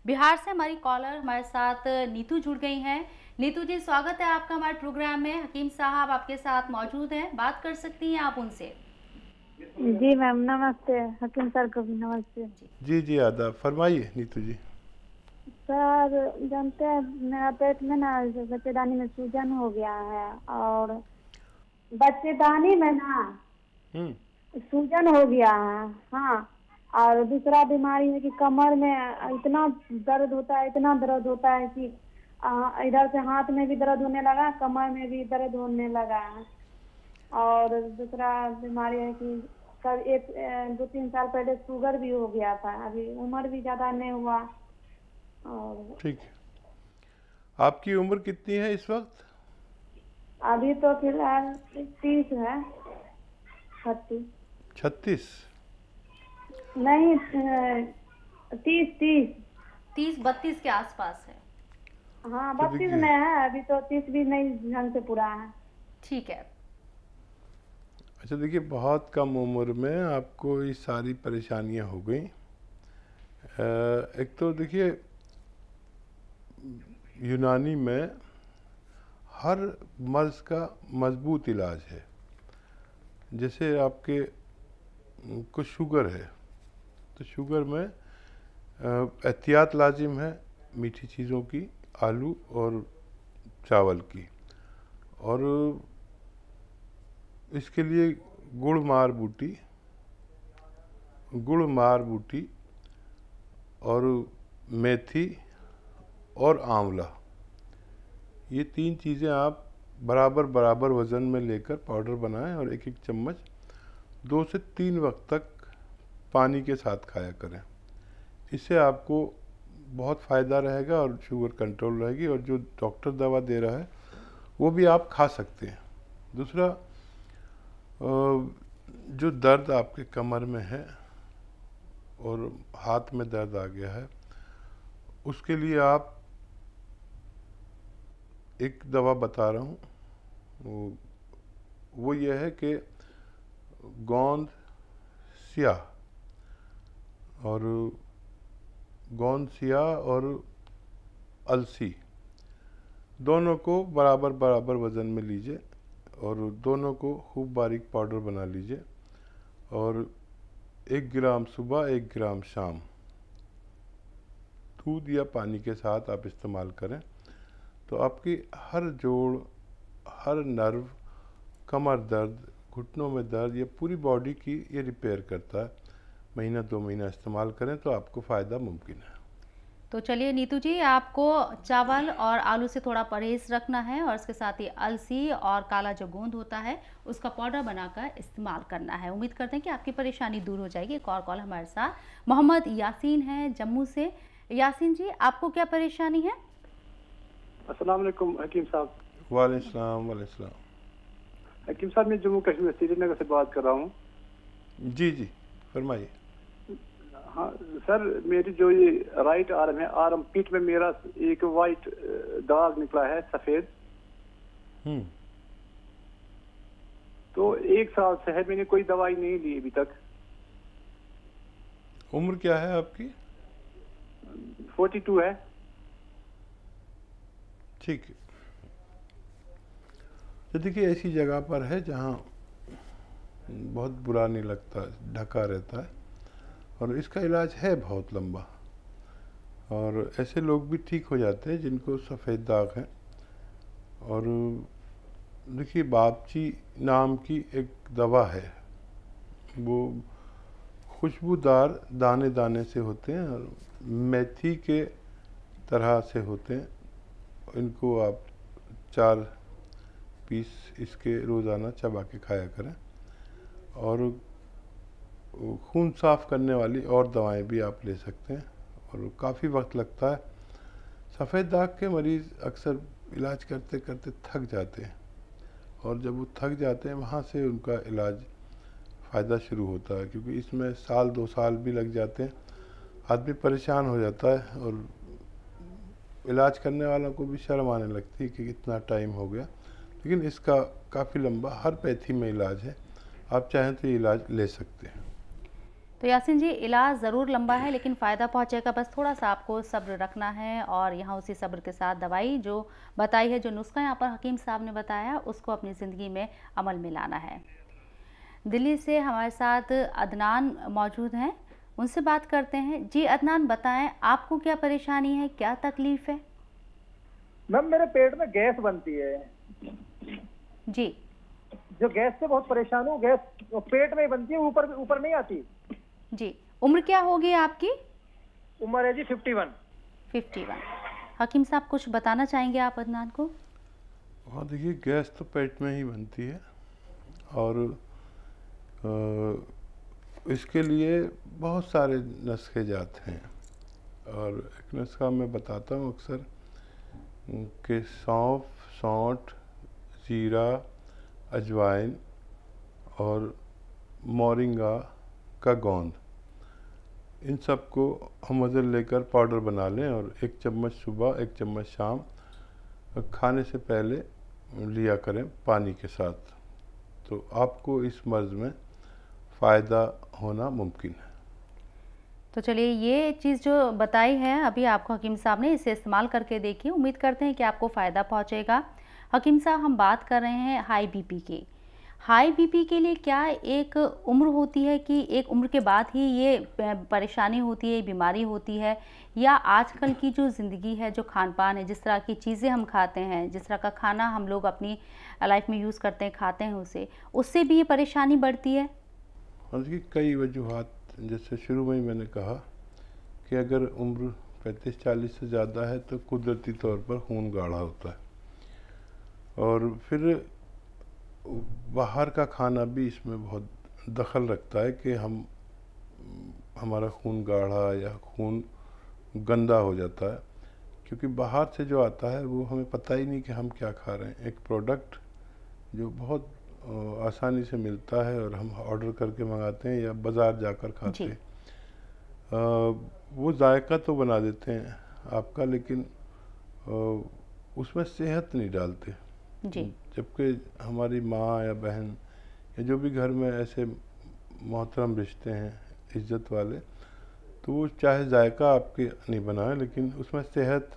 बिहार से हमारी कॉलर हमारे साथ नीतू जुड़ गई हैं। नीतू जी, स्वागत है आपका हमारे प्रोग्राम में। हकीम साहब आपके साथ मौजूद हैं, बात कर सकती हैं आप उनसे। जी मैम, नमस्ते। हकीम सर को भी नमस्ते। जी जी, आदाब। फरमाइए नीतू जी। सर, जानते हैं मेरा पेट में ना बच्चेदानी में सूजन हो गया है, और बच्चेदानी में ना सूजन हो गया है। हाँ, और दूसरा बीमारी है कि कमर में इतना दर्द होता है, इतना दर्द होता है कि इधर से हाथ में भी दर्द होने लगा, कमर में भी दर्द होने लगा है। और दूसरा बीमारी है कि कल 2-3 साल पहले शुगर भी हो गया था। अभी उम्र भी ज़्यादा नहीं हुआ। और ठीक है, आपकी उम्र कितनी है इस वक्त? अभी तो फिलहाल 30 है। 36 36 नहीं, 30। 30-32 के आसपास है। हाँ, तो 32 देखिए, में है। अभी तो 30 भी नहीं ढंग से पूरा है। ठीक है। अच्छा देखिए, बहुत कम उम्र में आपको ये सारी परेशानियां हो गई। एक तो देखिए, यूनानी में हर मर्ज का मजबूत इलाज है। जैसे आपके को शुगर है, तो शुगर में एहतियात लाजिम है, मीठी चीज़ों की, आलू और चावल की। और इसके लिए गुड़ मार बूटी और मेथी और आंवला, ये 3 चीज़ें आप बराबर बराबर वज़न में लेकर पाउडर बनाएं और एक एक चम्मच 2 से 3 वक्त तक पानी के साथ खाया करें। इससे आपको बहुत फ़ायदा रहेगा और शुगर कंट्रोल रहेगी। और जो डॉक्टर दवा दे रहा है वो भी आप खा सकते हैं। दूसरा, जो दर्द आपके कमर में है और हाथ में दर्द आ गया है, उसके लिए आप एक दवा बता रहा हूँ। वो ये है कि गोंद स्याह और अलसी दोनों को बराबर बराबर वज़न में लीजिए और दोनों को खूब बारीक पाउडर बना लीजिए। और 1 ग्राम सुबह 1 ग्राम शाम दूध या पानी के साथ आप इस्तेमाल करें, तो आपकी हर जोड़, हर नर्व, कमर दर्द, घुटनों में दर्द, ये पूरी बॉडी की ये रिपेयर करता है। महीना 2 महीना इस्तेमाल करें तो आपको फ़ायदा मुमकिन है। तो चलिए नीतू जी, आपको चावल और आलू से थोड़ा परहेज रखना है और इसके साथ ही अलसी और काला जो गोंद होता है उसका पाउडर बनाकर इस्तेमाल करना है। उम्मीद करते हैं कि आपकी परेशानी दूर हो जाएगी। एक और कॉल हमारे साथ मोहम्मद यासीन है जम्मू से। यासीन जी, आपको क्या परेशानी है? अस्सलाम वालेकुम हकीम साहब। वालेकुम सलाम। हकीम साहब, मैं जम्मू कश्मीर श्रीनगर से बात कर रहा हूँ। जी जी, फरमाइए। हाँ सर, मेरी जो ये राइट आर्म है, आर्म पीठ में मेरा एक वाइट दाग निकला है, सफेद। तो 1 साल से है, मैंने कोई दवाई नहीं ली अभी तक। उम्र क्या है आपकी? 42 है। ठीक है। तो देखिए, ऐसी जगह पर है जहाँ बहुत बुरा नहीं लगता, ढका रहता है, और इसका इलाज है बहुत लंबा। और ऐसे लोग भी ठीक हो जाते हैं जिनको सफ़ेद दाग है। और देखिए, बापची नाम की एक दवा है, वो खुशबूदार दाने दाने से होते हैं और मेथी के तरह से होते हैं। इनको आप 4 पीस इसके रोज़ाना चबा के खाया करें। और खून साफ़ करने वाली और दवाएं भी आप ले सकते हैं, और काफ़ी वक्त लगता है। सफ़ेद दाग के मरीज़ अक्सर इलाज करते करते थक जाते हैं, और जब वो थक जाते हैं वहाँ से उनका इलाज फ़ायदा शुरू होता है, क्योंकि इसमें 1-2 साल भी लग जाते हैं। आदमी परेशान हो जाता है और इलाज करने वालों को भी शर्म आने लगती है कि इतना टाइम हो गया। लेकिन इसका काफ़ी लंबा हर पैथी में इलाज है, आप चाहें तो ये इलाज ले सकते हैं। तो यासीन जी, इलाज ज़रूर लंबा है लेकिन फ़ायदा पहुंचेगा, बस थोड़ा सा आपको सब्र रखना है और यहाँ उसी सब्र के साथ दवाई जो बताई है, जो नुस्खा यहाँ पर हकीम साहब ने बताया, उसको अपनी ज़िंदगी में अमल में लाना है। दिल्ली से हमारे साथ अदनान मौजूद हैं, उनसे बात करते हैं। जी अदनान, बताएं आपको क्या परेशानी है, क्या तकलीफ है? मैम मेरे पेट में गैस बनती है जी। जो गैस से बहुत परेशान हूँ। गैस पेट में ही बनती है, ऊपर ऊपर नहीं आती। जी, उम्र क्या होगी आपकी? उम्र है जी 51। 51। हकीम साहब कुछ बताना चाहेंगे आप अदनान को? हाँ देखिए, गैस तो पेट में ही बनती है और इसके लिए बहुत सारे नुस्खे जाते हैं और एक नुस्खा मैं बताता हूँ अक्सर कि सौंफ, सौंठ, जीरा, अजवाइन और मोरिंगा का गोंद, इन सब को हम वज़न लेकर पाउडर बना लें और 1 चम्मच सुबह 1 चम्मच शाम खाने से पहले लिया करें पानी के साथ, तो आपको इस मर्ज़ में फ़ायदा होना मुमकिन है। तो चलिए, ये चीज़ जो बताई है अभी आपको हकीम साहब ने, इसे इस्तेमाल करके देखिए, उम्मीद करते हैं कि आपको फ़ायदा पहुंचेगा। हकीम साहब, हम बात कर रहे हैं हाई बीपी की। हाई बीपी के लिए क्या एक उम्र होती है कि एक उम्र के बाद ही ये परेशानी होती है, बीमारी होती है, या आजकल की जो ज़िंदगी है, जो खान पान है, जिस तरह की चीज़ें हम खाते हैं, जिस तरह का खाना हम लोग अपनी लाइफ में यूज़ करते हैं, खाते हैं, उससे भी ये परेशानी बढ़ती है? और देखिए, कई वजूहात, जैसे शुरू में ही मैंने कहा कि अगर उम्र 35-40 से ज़्यादा है तो कुदरती तौर पर खून गाढ़ा होता है और फिर बाहर का खाना भी इसमें बहुत दखल रखता है कि हमारा खून गाढ़ा या खून गंदा हो जाता है, क्योंकि बाहर से जो आता है वो हमें पता ही नहीं कि हम क्या खा रहे हैं। एक प्रोडक्ट जो बहुत आसानी से मिलता है और हम ऑर्डर करके मंगाते हैं या बाज़ार जाकर खाते हैं, वो जायका तो बना देते हैं आपका, लेकिन उसमें सेहत नहीं डालते। जबकि हमारी माँ या बहन या जो भी घर में ऐसे मोहतरम रिश्ते हैं, इज़्ज़त वाले, तो वो चाहे जायका आपके नहीं बनाए लेकिन उसमें सेहत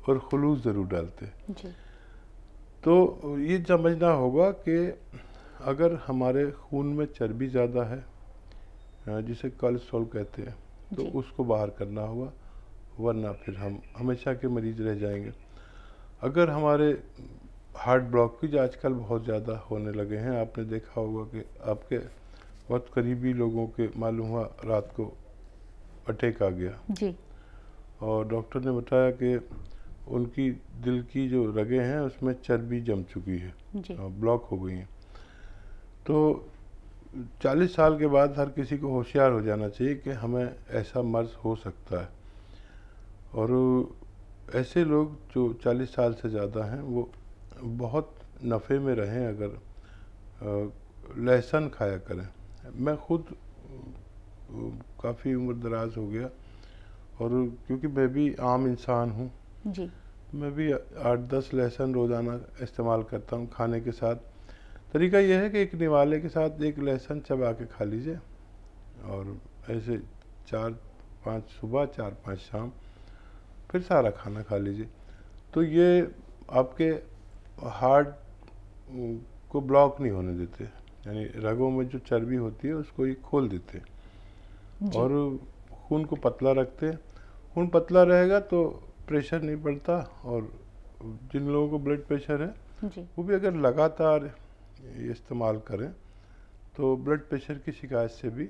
और खुलूस ज़रूर डालते हैं। तो ये समझना होगा कि अगर हमारे खून में चर्बी ज़्यादा है, जिसे कोलेस्ट्रॉल कहते हैं, तो उसको बाहर करना होगा, वरना फिर हम हमेशा के मरीज रह जाएंगे। अगर हमारे हार्ट ब्लॉक की आजकल बहुत ज़्यादा होने लगे हैं, आपने देखा होगा कि आपके बहुत करीबी लोगों के मालूम हुआ रात को अटैक आ गया जी, और डॉक्टर ने बताया कि उनकी दिल की जो रगें हैं उसमें चर्बी जम चुकी है और ब्लॉक हो गई हैं। तो 40 साल के बाद हर किसी को होशियार हो जाना चाहिए कि हमें ऐसा मर्ज़ हो सकता है, और ऐसे लोग जो 40 साल से ज़्यादा हैं वो बहुत नफ़े में रहें अगर लहसुन खाया करें। मैं खुद काफ़ी उम्र दराज हो गया और क्योंकि मैं भी आम इंसान हूँ जी, मैं भी 8-10 लहसुन रोज़ाना इस्तेमाल करता हूँ खाने के साथ। तरीका यह है कि एक निवाले के साथ एक लहसुन चबा के खा लीजिए और ऐसे 4-5 सुबह 4-5 शाम, फिर सारा खाना खा लीजिए। तो ये आपके हार्ट को ब्लॉक नहीं होने देते, यानी रगों में जो चर्बी होती है उसको ये खोल देते और खून को पतला रखते हैं। खून पतला रहेगा तो प्रेशर नहीं बढ़ता, और जिन लोगों को ब्लड प्रेशर है वो भी अगर लगातार इस्तेमाल करें तो ब्लड प्रेशर की शिकायत से भी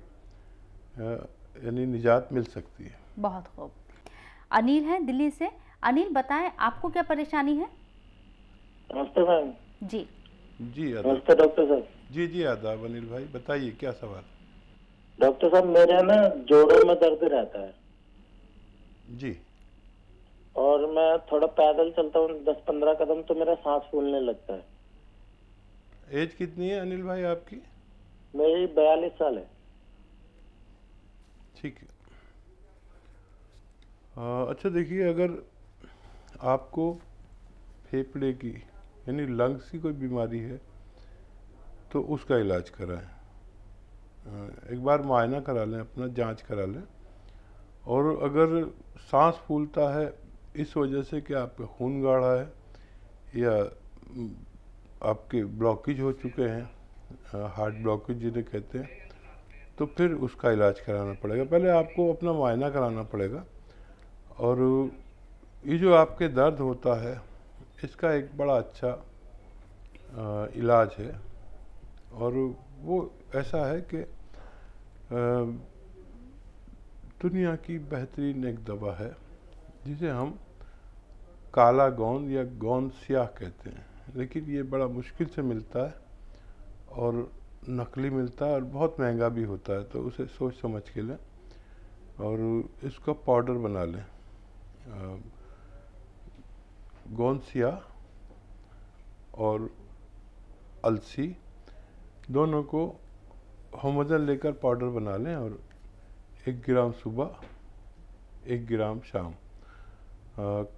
यानी निजात मिल सकती है। बहुत खूब। अनिल है दिल्ली से। अनिल, बताएं आपको क्या परेशानी है? नमस्ते मैम। जी जी नमस्ते डॉक्टर साहब। जी आदाब अनिल भाई, बताइए क्या सवाल? डॉक्टर साहब, मेरे ना जोड़ों में दर्द रहता है जी, और मैं थोड़ा पैदल चलता हूँ 10-15 कदम तो मेरा सांस फूलने लगता है। एज कितनी है अनिल भाई आपकी? मेरी 42 साल है। ठीक है। अच्छा देखिए, अगर आपको फेफड़े की यानी लंग्स की कोई बीमारी है तो उसका इलाज कराएं। एक बार मुआयना करा लें, अपना जांच करा लें। और अगर सांस फूलता है इस वजह से कि आपका खून गाढ़ा है या आपके ब्लॉकेज हो चुके हैं, हार्ट ब्लॉकेज जिन्हें कहते हैं, तो फिर उसका इलाज कराना पड़ेगा। पहले आपको अपना मुआयना कराना पड़ेगा। और ये जो आपके दर्द होता है इसका एक बड़ा अच्छा इलाज है, और वो ऐसा है कि दुनिया की बेहतरीन एक दवा है जिसे हम काला गोंद या गोंद स्याह कहते हैं। लेकिन ये बड़ा मुश्किल से मिलता है और नकली मिलता है और बहुत महंगा भी होता है, तो उसे सोच समझ के लें और इसका पाउडर बना लें। गोंद स्याह और अलसी दोनों को होमोजन लेकर पाउडर बना लें और 1 ग्राम सुबह 1 ग्राम शाम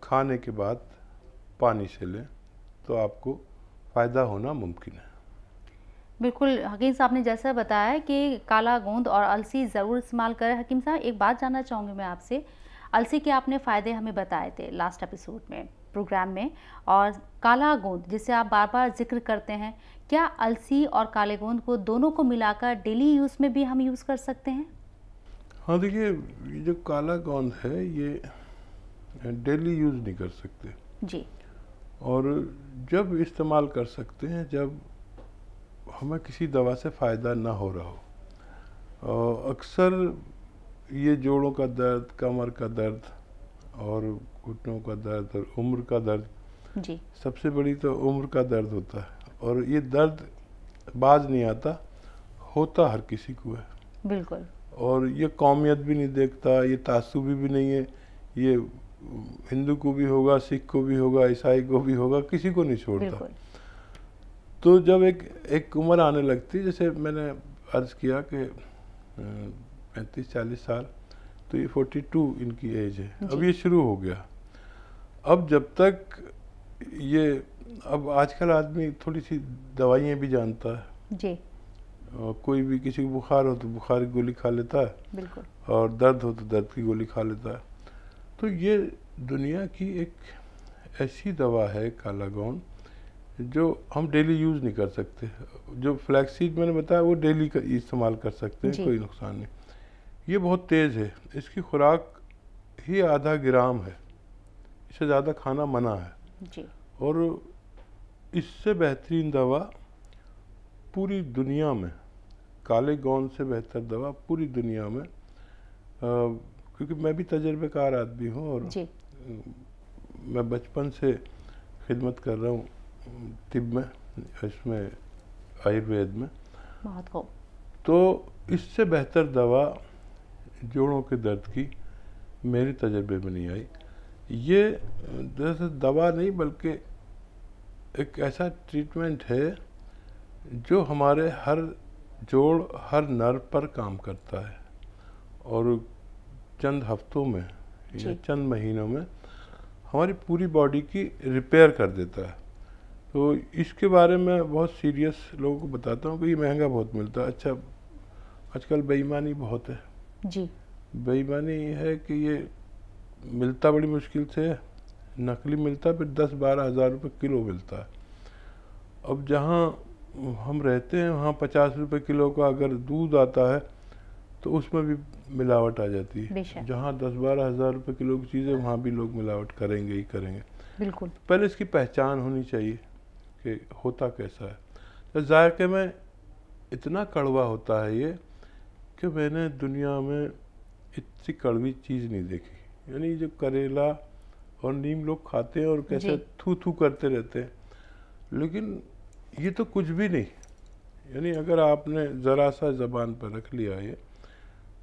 खाने के बाद पानी से लें तो आपको फ़ायदा होना मुमकिन है। बिल्कुल हकीम साहब ने जैसा बताया कि काला गोंद और अलसी ज़रूर इस्तेमाल करें। हकीम साहब एक बात जानना चाहूँगी मैं आपसे, अलसी के आपने फ़ायदे हमें बताए थे लास्ट एपिसोड में, प्रोग्राम में, और काला गोंद जिसे आप बार बार जिक्र करते हैं, क्या अलसी और काले गोंद को दोनों को मिलाकर डेली यूज़ में भी हम यूज़ कर सकते हैं? हाँ देखिए, ये जो काला गोंद है ये डेली यूज़ नहीं कर सकते जी, और जब इस्तेमाल कर सकते हैं जब हमें किसी दवा से फ़ायदा ना हो रहा हो। अक्सर ये जोड़ों का दर्द, कमर का दर्द और घुटनों का दर्द और उम्र का दर्द, जी, सबसे बड़ी तो उम्र का दर्द होता है, और ये दर्द बाज नहीं आता, होता हर किसी को है। बिल्कुल। और ये कौमियत भी नहीं देखता, ये तासुबी भी नहीं है, ये हिंदू को भी होगा, सिख को भी होगा, ईसाई को भी होगा, किसी को नहीं छोड़ता। तो जब एक उम्र आने लगती, जैसे मैंने अर्ज़ किया कि 35-40 साल, तो ये 42 इनकी एज है, अब ये शुरू हो गया। अब जब तक ये, अब आजकल आदमी थोड़ी सी दवाइयाँ भी जानता है जी, कोई भी किसी को बुखार हो तो बुखार की गोली खा लेता है, बिल्कुल, और दर्द हो तो दर्द की गोली खा लेता है। तो ये दुनिया की एक ऐसी दवा है काला गोंद जो हम डेली यूज़ नहीं कर सकते। जो फ्लैक्सीड मैंने बताया वो डेली इस्तेमाल कर सकते हैं, कोई नुकसान नहीं। ये बहुत तेज़ है, इसकी खुराक ही आधा ग्राम है, इससे ज़्यादा खाना मना है जी। और इससे बेहतरीन दवा पूरी दुनिया में, काले गोंद से बेहतर दवा पूरी दुनिया में, क्योंकि मैं भी तजर्बेकार आदमी हूँ और मैं बचपन से खिदमत कर रहा हूँ तिब में, इसमें आयुर्वेद में। बहुत खूब। तो इससे बेहतर दवा जोड़ों के दर्द की मेरे तजर्बे में नहीं आई। ये दरअसल दवा नहीं बल्कि एक ऐसा ट्रीटमेंट है जो हमारे हर जोड़, हर नर्व पर काम करता है और चंद हफ्तों में या चंद महीनों में हमारी पूरी बॉडी की रिपेयर कर देता है। तो इसके बारे में बहुत सीरियस लोगों को बताता हूँ कि ये महंगा बहुत मिलता है। अच्छा, आजकल बेईमानी बहुत है जी। बेईमानी है कि ये मिलता बड़ी मुश्किल से है, नकली मिलता है, फिर 10-12 हज़ार रुपये किलो मिलता है। अब जहाँ हम रहते हैं वहाँ 50 रुपये किलो का अगर दूध आता है तो उसमें भी मिलावट आ जाती है। जहाँ 10-12 हज़ार रुपये किलो की चीज़ें वहाँ भी लोग मिलावट करेंगे ही करेंगे। बिल्कुल। पहले इसकी पहचान होनी चाहिए कि होता कैसा है। तो जायके में इतना कड़वा होता है ये कि मैंने दुनिया में इतनी कड़वी चीज़ नहीं देखी। यानी जो करेला और नीम लोग खाते हैं और कैसे थू थू करते रहते हैं, लेकिन ये तो कुछ भी नहीं। यानी अगर आपने ज़रा सा ज़बान पर रख लिया ये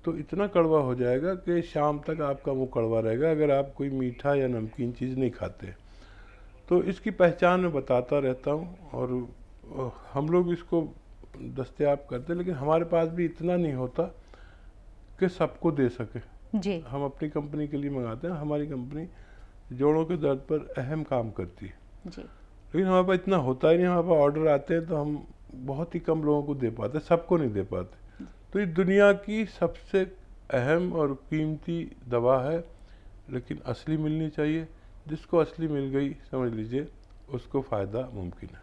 तो इतना कड़वा हो जाएगा कि शाम तक आपका मुँह कड़वा रहेगा अगर आप कोई मीठा या नमकीन चीज़ नहीं खाते। तो इसकी पहचान मैं बताता रहता हूँ और हम लोग इसको दस्तयाब करते, लेकिन हमारे पास भी इतना नहीं होता कि सबको दे सके जी। हम अपनी कंपनी के लिए मंगाते हैं। हमारी कंपनी जोड़ों के दर्द पर अहम काम करती है जी। लेकिन हमारे पास इतना होता ही नहीं। हमारे पास ऑर्डर आते हैं तो हम बहुत ही कम लोगों को दे पाते, सबको नहीं दे पाते। तो ये दुनिया की सबसे अहम और कीमती दवा है, लेकिन असली मिलनी चाहिए। जिसको असली मिल गई समझ लीजिए उसको फ़ायदा मुमकिन है।